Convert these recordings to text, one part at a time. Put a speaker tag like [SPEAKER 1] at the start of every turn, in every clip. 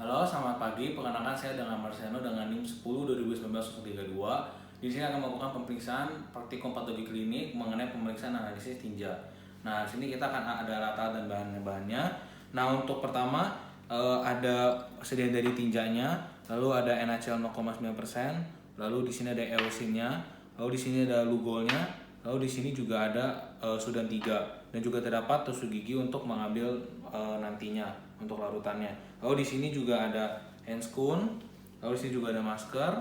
[SPEAKER 1] Halo, selamat pagi. Perkenalkan saya dengan Marciano dengan NIM 10 2019 032. Di sini akan melakukan pemeriksaan praktikum patologi klinik mengenai pemeriksaan analisis tinja. Nah, di sini kita akan ada rata dan bahan-bahannya. Nah, untuk pertama ada sediaan dari tinjanya, lalu ada NaCl 0,9%, lalu di sini ada eosinnya, lalu di sini ada lugolnya, lalu di sini juga ada sudan 3 dan juga terdapat tusuk gigi untuk mengambil nantinya untuk larutannya. Lalu di sini juga ada handscoon, lalu di sini juga ada masker,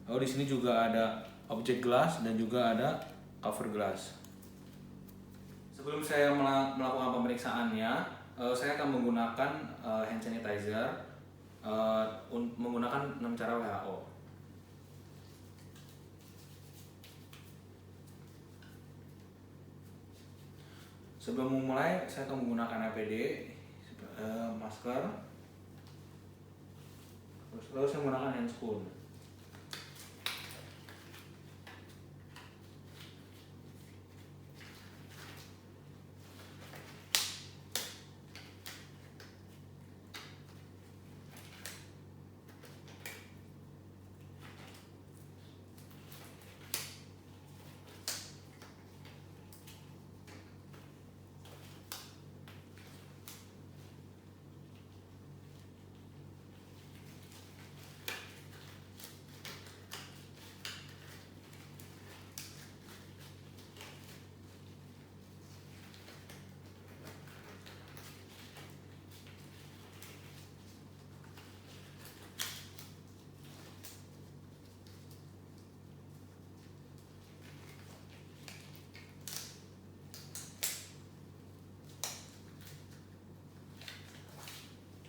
[SPEAKER 1] lalu di sini juga ada objek glass dan juga ada cover glass. Sebelum saya melakukan pemeriksaannya, saya akan menggunakan hand sanitizer menggunakan 6 cara WHO. Sebelum memulai, saya akan menggunakan APD, masker, lalu saya menggunakan handscoon.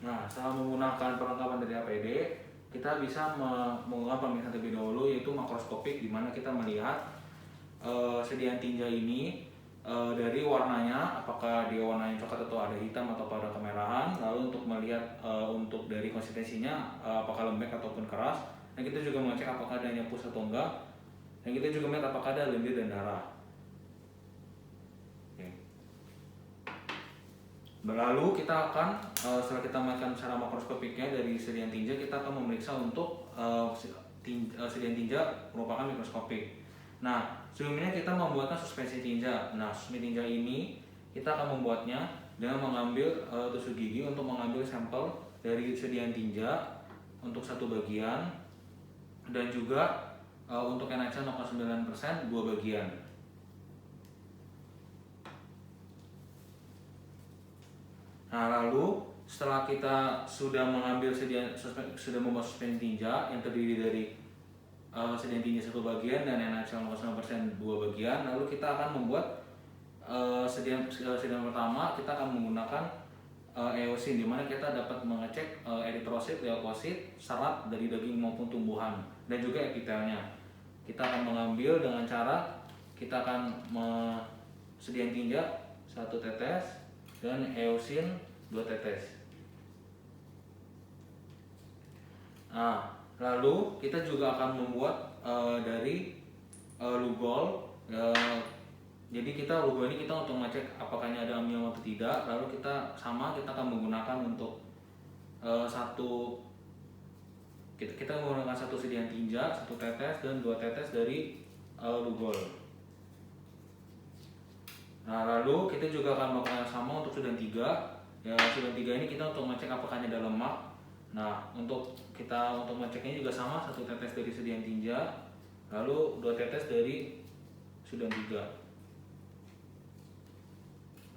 [SPEAKER 1] Nah, setelah menggunakan perlengkapan dari APD, kita bisa melakukan pemeriksaan terlebih dahulu, yaitu makroskopik, di mana kita melihat sediaan tinja ini dari warnanya, apakah dia warnanya coklat atau ada hitam atau pada kemerahan. Lalu untuk melihat untuk dari konsistensinya, apakah lembek ataupun keras. Dan kita juga mengecek apakah adanya pus atau enggak. Dan kita juga melihat apakah ada lendir dan darah. Lalu kita akan setelah kita melakukan secara makroskopiknya dari sediaan tinja, kita akan memeriksa untuk sediaan tinja merupakan mikroskopik. Nah, sebelumnya kita membuatkan suspensi tinja. Nah, suspensi tinja ini kita akan membuatnya dengan mengambil tusuk gigi untuk mengambil sampel dari sediaan tinja untuk satu bagian, dan juga untuk NaCl 0,9% dua bagian. Nah, lalu setelah kita sudah mengambil sudah membuat suspensi tinja yang terdiri dari sediaan tinja satu bagian dan NaCl 0,9% dua bagian, lalu kita akan membuat sediaan pertama. Kita akan menggunakan eosin, di mana kita dapat mengecek eritrosit, leukosit, serat dari daging maupun tumbuhan, dan juga epitelnya. Kita akan mengambil dengan cara kita akan sediaan tinja 1 tetes dan eosin 2 tetes. Nah, lalu kita juga akan membuat dari lugol. Jadi lugol ini kita untuk mengecek apakah ada amiom atau tidak. Lalu kita akan menggunakan untuk kita menggunakan satu sediaan tinja, 1 tetes dan 2 tetes dari lugol. Nah, lalu kita juga akan melakukan yang sama untuk sudan 3. Ya, sudan 3 ini kita untuk mengecek apakah ada lemak. Nah, untuk mengeceknya juga sama, 1 tetes dari sediaan tinja, lalu 2 tetes dari sudan 3.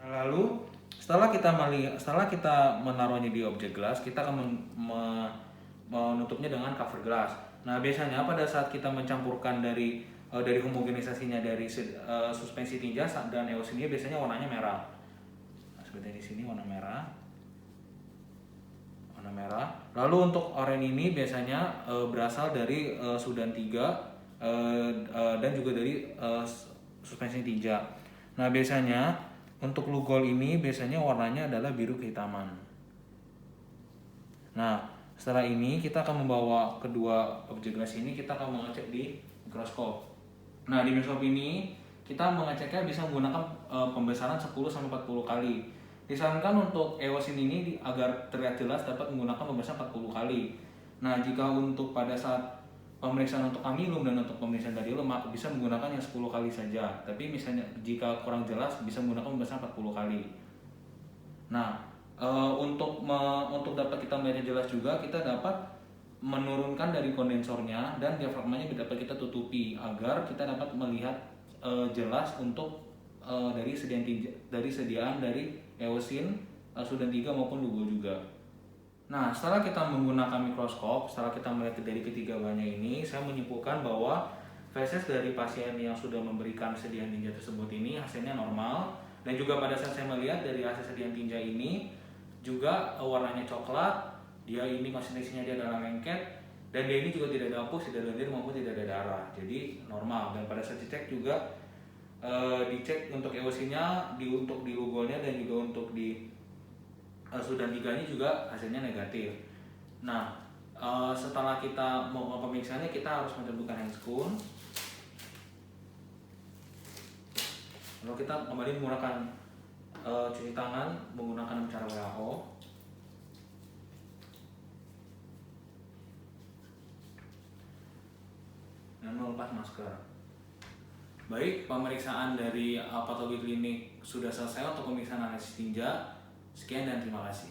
[SPEAKER 1] Nah, lalu setelah kita menaruhnya di objek glass, kita akan menutupnya dengan cover glass. Nah, biasanya pada saat kita mencampurkan dari homogenisasinya dari suspensi tinja dan eosinnya, biasanya warnanya merah. Nah, seperti di sini warna merah. Lalu untuk oranye ini biasanya berasal dari sudan 3 dan juga dari suspensi tinja. Nah, biasanya untuk lugol ini biasanya warnanya adalah biru kehitaman. Nah, setelah ini kita akan membawa kedua objek glass ini, kita akan mengecek di mikroskop. Nah, di mikroskop ini kita mengeceknya bisa menggunakan pembesaran 10-40 kali. Disarankan untuk eosin ini agar terlihat jelas dapat menggunakan pemeriksaan 40 kali. Nah, jika untuk pada saat pemeriksaan untuk amilum dan untuk pemeriksaan dari lemak bisa menggunakan yang 10 kali saja. Tapi misalnya jika kurang jelas bisa menggunakan pemeriksaan 40 kali. Nah, untuk dapat kita melihat jelas juga kita dapat menurunkan dari kondensornya dan diafragmanya dapat kita tutupi agar kita dapat melihat jelas untuk dari sediaan dari eosin, sudan 3 maupun lugo juga. Nah, setelah kita menggunakan mikroskop, setelah kita melihat dari ketiga bahannya ini, saya menyimpulkan bahwa feses dari pasien yang sudah memberikan sediaan tinja tersebut ini hasilnya normal, dan juga pada saat saya melihat dari hasil sediaan tinja ini juga warnanya coklat, dia ini konsistensinya dia adalah lengket, dan dia ini juga tidak ada apus, tidak ada lendir maupun tidak ada darah, jadi normal. Dan pada saat dicek juga dicek untuk eosinnya, untuk di lugolnya dan juga untuk di sudan 3 ini juga hasilnya negatif. Nah, setelah kita mau pemeriksaannya kita harus menentukan handscoon. Lalu kita kembali menggunakan cuci tangan menggunakan cara WHO. Dan melepas masker. Baik, pemeriksaan dari patologi klinik sudah selesai untuk pemeriksaan analisis tinja. Sekian dan terima kasih.